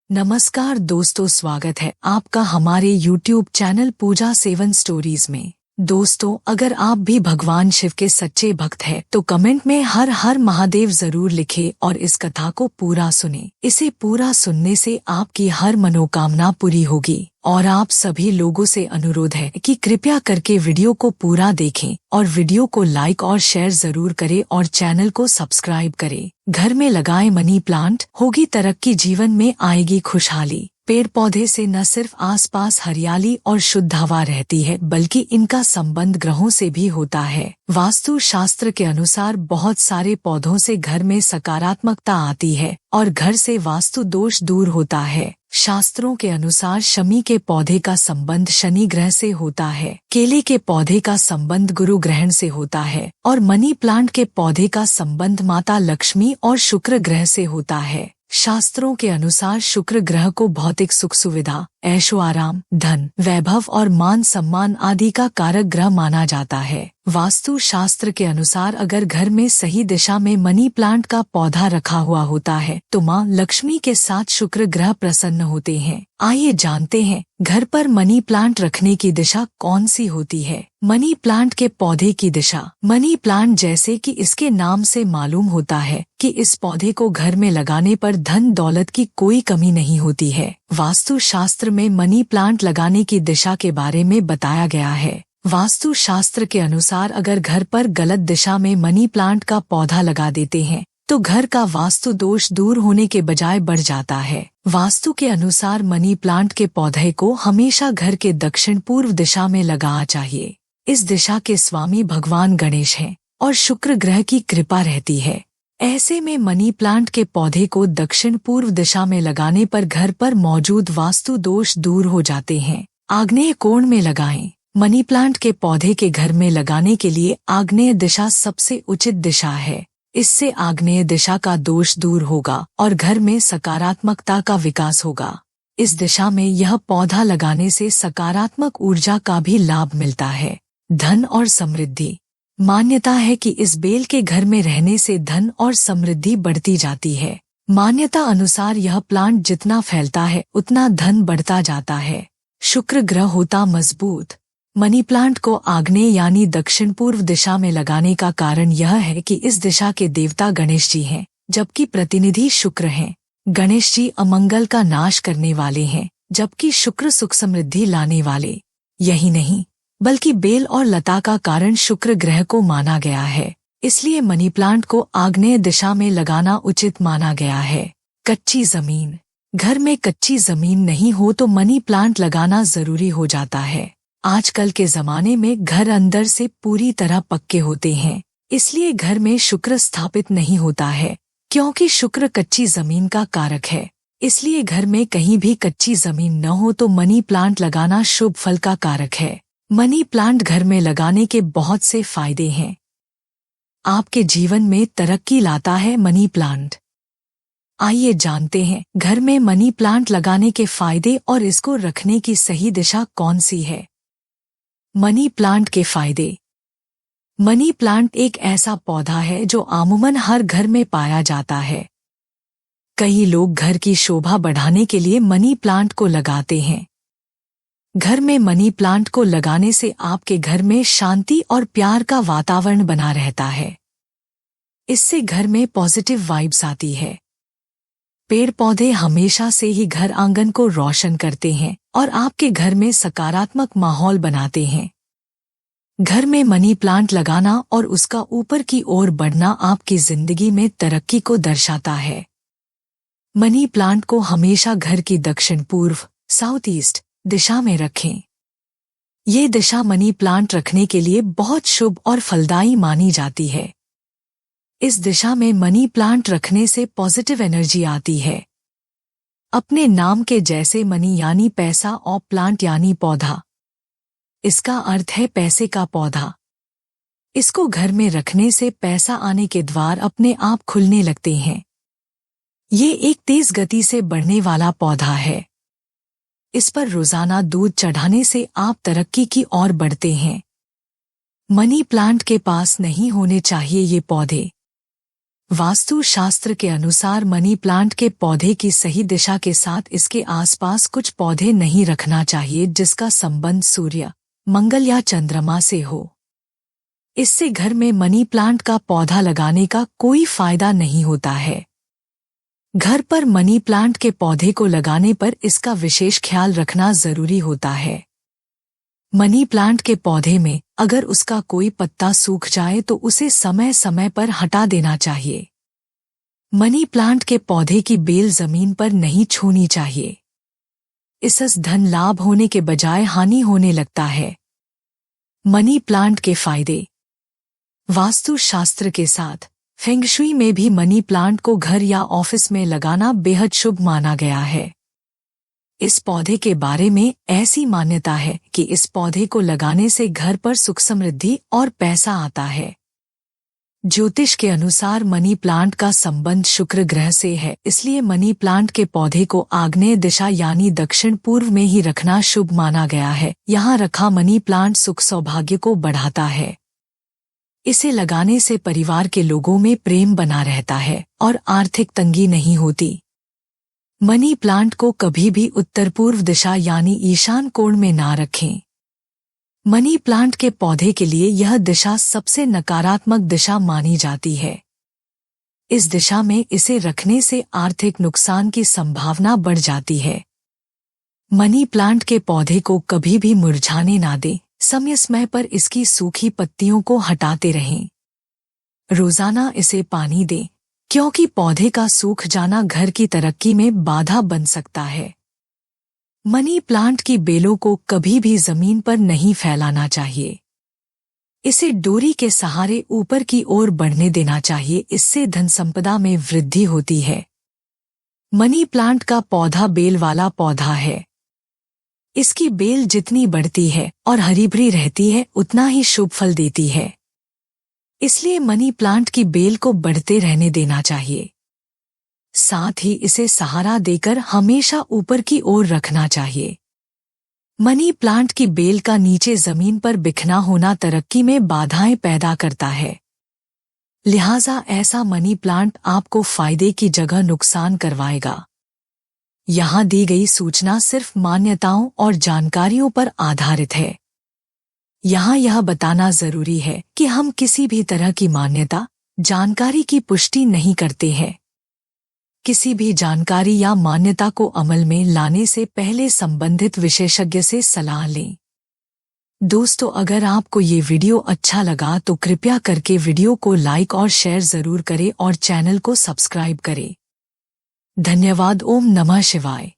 नमस्कार दोस्तों, स्वागत है आपका हमारे YouTube चैनल पूजा 7 स्टोरीज में। दोस्तों, अगर आप भी भगवान शिव के सच्चे भक्त हैं तो कमेंट में हर हर महादेव जरूर लिखें और इस कथा को पूरा सुने। इसे पूरा सुनने से आपकी हर मनोकामना पूरी होगी और आप सभी लोगों से अनुरोध है कि कृपया करके वीडियो को पूरा देखें और वीडियो को लाइक और शेयर जरूर करें और चैनल को सब्सक्राइब करें। घर में लगाए मनी प्लांट, होगी तरक्की, जीवन में आएगी खुशहाली। पेड़ पौधे से न सिर्फ आसपास हरियाली और शुद्ध हवा रहती है बल्कि इनका संबंध ग्रहों से भी होता है। वास्तु शास्त्र के अनुसार बहुत सारे पौधों से घर में सकारात्मकता आती है और घर से वास्तु दोष दूर होता है। शास्त्रों के अनुसार शमी के पौधे का संबंध शनि ग्रह से होता है, केले के पौधे का संबंध गुरु ग्रहण से होता है और मनी प्लांट के पौधे का संबंध माता लक्ष्मी और शुक्र ग्रह से होता है। शास्त्रों के अनुसार शुक्र ग्रह को भौतिक सुख सुविधा, ऐशो आराम, धन, वैभव और मान सम्मान आदि का कारक ग्रह माना जाता है। वास्तु शास्त्र के अनुसार अगर घर में सही दिशा में मनी प्लांट का पौधा रखा हुआ होता है तो मां लक्ष्मी के साथ शुक्र ग्रह प्रसन्न होते हैं। आइए जानते हैं घर पर मनी प्लांट रखने की दिशा कौन सी होती है। मनी प्लांट के पौधे की दिशा। मनी प्लांट, जैसे कि इसके नाम से मालूम होता है कि इस पौधे को घर में लगाने पर धन दौलत की कोई कमी नहीं होती है। वास्तु शास्त्र में मनी प्लांट लगाने की दिशा के बारे में बताया गया है। वास्तु शास्त्र के अनुसार अगर घर पर गलत दिशा में मनी प्लांट का पौधा लगा देते हैं तो घर का वास्तु दोष दूर होने के बजाय बढ़ जाता है। वास्तु के अनुसार मनी प्लांट के पौधे को हमेशा घर के दक्षिण पूर्व दिशा में लगाना चाहिए। इस दिशा के स्वामी भगवान गणेश हैं और शुक्र ग्रह की कृपा रहती है। ऐसे में मनी प्लांट के पौधे को दक्षिण पूर्व दिशा में लगाने पर घर पर मौजूद वास्तु दोष दूर हो जाते हैं। आग्नेय कोण में लगाएं। मनी प्लांट के पौधे के घर में लगाने के लिए आग्नेय दिशा सबसे उचित दिशा है। इससे आग्नेय दिशा का दोष दूर होगा और घर में सकारात्मकता का विकास होगा। इस दिशा में यह पौधा लगाने से सकारात्मक ऊर्जा का भी लाभ मिलता है। धन और समृद्धि। मान्यता है कि इस बेल के घर में रहने से धन और समृद्धि बढ़ती जाती है। मान्यता अनुसार यह प्लांट जितना फैलता है उतना धन बढ़ता जाता है। शुक्र ग्रह होता मजबूत। मनी प्लांट को आग्नेय यानी दक्षिण पूर्व दिशा में लगाने का कारण यह है कि इस दिशा के देवता गणेश जी हैं, जबकि प्रतिनिधि शुक्र हैं। गणेश जी अमंगल का नाश करने वाले हैं, जबकि शुक्र सुख समृद्धि लाने वाले। यही नहीं बल्कि बेल और लता का कारण शुक्र ग्रह को माना गया है। इसलिए मनी प्लांट को आग्नेय दिशा में लगाना उचित माना गया है। कच्ची जमीन। घर में कच्ची जमीन नहीं हो तो मनी प्लांट लगाना जरूरी हो जाता है। आजकल के जमाने में घर अंदर से पूरी तरह पक्के होते हैं, इसलिए घर में शुक्र स्थापित नहीं होता है, क्योंकि शुक्र कच्ची जमीन का कारक है। इसलिए घर में कहीं भी कच्ची जमीन न हो तो मनी प्लांट लगाना शुभ फल का कारक है। मनी प्लांट घर में लगाने के बहुत से फायदे हैं। आपके जीवन में तरक्की लाता है मनी प्लांट। आइए जानते हैं घर में मनी प्लांट लगाने के फायदे और इसको रखने की सही दिशा कौन सी है। मनी प्लांट के फायदे। मनी प्लांट एक ऐसा पौधा है जो आमूमन हर घर में पाया जाता है। कई लोग घर की शोभा बढ़ाने के लिए मनी प्लांट को लगाते हैं। घर में मनी प्लांट को लगाने से आपके घर में शांति और प्यार का वातावरण बना रहता है। इससे घर में पॉजिटिव वाइब्स आती है। पेड़ पौधे हमेशा से ही घर आंगन को रोशन करते हैं और आपके घर में सकारात्मक माहौल बनाते हैं। घर में मनी प्लांट लगाना और उसका ऊपर की ओर बढ़ना आपकी जिंदगी में तरक्की को दर्शाता है। मनी प्लांट को हमेशा घर की दक्षिण पूर्व साउथ ईस्ट दिशा में रखें। ये दिशा मनी प्लांट रखने के लिए बहुत शुभ और फलदायी मानी जाती है। इस दिशा में मनी प्लांट रखने से पॉजिटिव एनर्जी आती है। अपने नाम के जैसे मनी यानी पैसा और प्लांट यानी पौधा, इसका अर्थ है पैसे का पौधा। इसको घर में रखने से पैसा आने के द्वार अपने आप खुलने लगते हैं। ये एक तेज गति से बढ़ने वाला पौधा है। इस पर रोजाना दूध चढ़ाने से आप तरक्की की ओर बढ़ते हैं। मनी प्लांट के पास नहीं होने चाहिए ये पौधे। वास्तु शास्त्र के अनुसार मनी प्लांट के पौधे की सही दिशा के साथ इसके आसपास कुछ पौधे नहीं रखना चाहिए जिसका संबंध सूर्य, मंगल या चंद्रमा से हो। इससे घर में मनी प्लांट का पौधा लगाने का कोई फायदा नहीं होता है। घर पर मनी प्लांट के पौधे को लगाने पर इसका विशेष ख्याल रखना जरूरी होता है। मनी प्लांट के पौधे में अगर उसका कोई पत्ता सूख जाए तो उसे समय समय पर हटा देना चाहिए। मनी प्लांट के पौधे की बेल जमीन पर नहीं छूनी चाहिए। इससे धन लाभ होने के बजाय हानि होने लगता है। मनी प्लांट के फायदे। वास्तु शास्त्र के साथ फेंग शुई में भी मनी प्लांट को घर या ऑफिस में लगाना बेहद शुभ माना गया है। इस पौधे के बारे में ऐसी मान्यता है कि इस पौधे को लगाने से घर पर सुख समृद्धि और पैसा आता है। ज्योतिष के अनुसार मनी प्लांट का संबंध शुक्र ग्रह से है, इसलिए मनी प्लांट के पौधे को आग्नेय दिशा यानी दक्षिण पूर्व में ही रखना शुभ माना गया है। यहाँ रखा मनी प्लांट सुख सौभाग्य को बढ़ाता है। इसे लगाने से परिवार के लोगों में प्रेम बना रहता है और आर्थिक तंगी नहीं होती। मनी प्लांट को कभी भी उत्तर पूर्व दिशा यानी ईशान कोण में ना रखें। मनी प्लांट के पौधे के लिए यह दिशा सबसे नकारात्मक दिशा मानी जाती है। इस दिशा में इसे रखने से आर्थिक नुकसान की संभावना बढ़ जाती है। मनी प्लांट के पौधे को कभी भी मुरझाने ना दें। समय समय पर इसकी सूखी पत्तियों को हटाते रहें। रोजाना इसे पानी दें, क्योंकि पौधे का सूख जाना घर की तरक्की में बाधा बन सकता है। मनी प्लांट की बेलों को कभी भी जमीन पर नहीं फैलाना चाहिए। इसे डोरी के सहारे ऊपर की ओर बढ़ने देना चाहिए, इससे धन संपदा में वृद्धि होती है। मनी प्लांट का पौधा बेल वाला पौधा है। इसकी बेल जितनी बढ़ती है और हरी भरी रहती है उतना ही शुभ फल देती है। इसलिए मनी प्लांट की बेल को बढ़ते रहने देना चाहिए। साथ ही इसे सहारा देकर हमेशा ऊपर की ओर रखना चाहिए। मनी प्लांट की बेल का नीचे जमीन पर बिखना होना तरक्की में बाधाएं पैदा करता है। लिहाजा ऐसा मनी प्लांट आपको फायदे की जगह नुकसान करवाएगा। यहाँ दी गई सूचना सिर्फ मान्यताओं और जानकारियों पर आधारित है। यहाँ यह बताना जरूरी है कि हम किसी भी तरह की मान्यता, जानकारी की पुष्टि नहीं करते हैं। किसी भी जानकारी या मान्यता को अमल में लाने से पहले संबंधित विशेषज्ञ से सलाह लें। दोस्तों, अगर आपको ये वीडियो अच्छा लगा तो कृपया करके वीडियो को लाइक और शेयर जरूर करें और चैनल को सब्सक्राइब करें। धन्यवाद। ओम नमः शिवाय।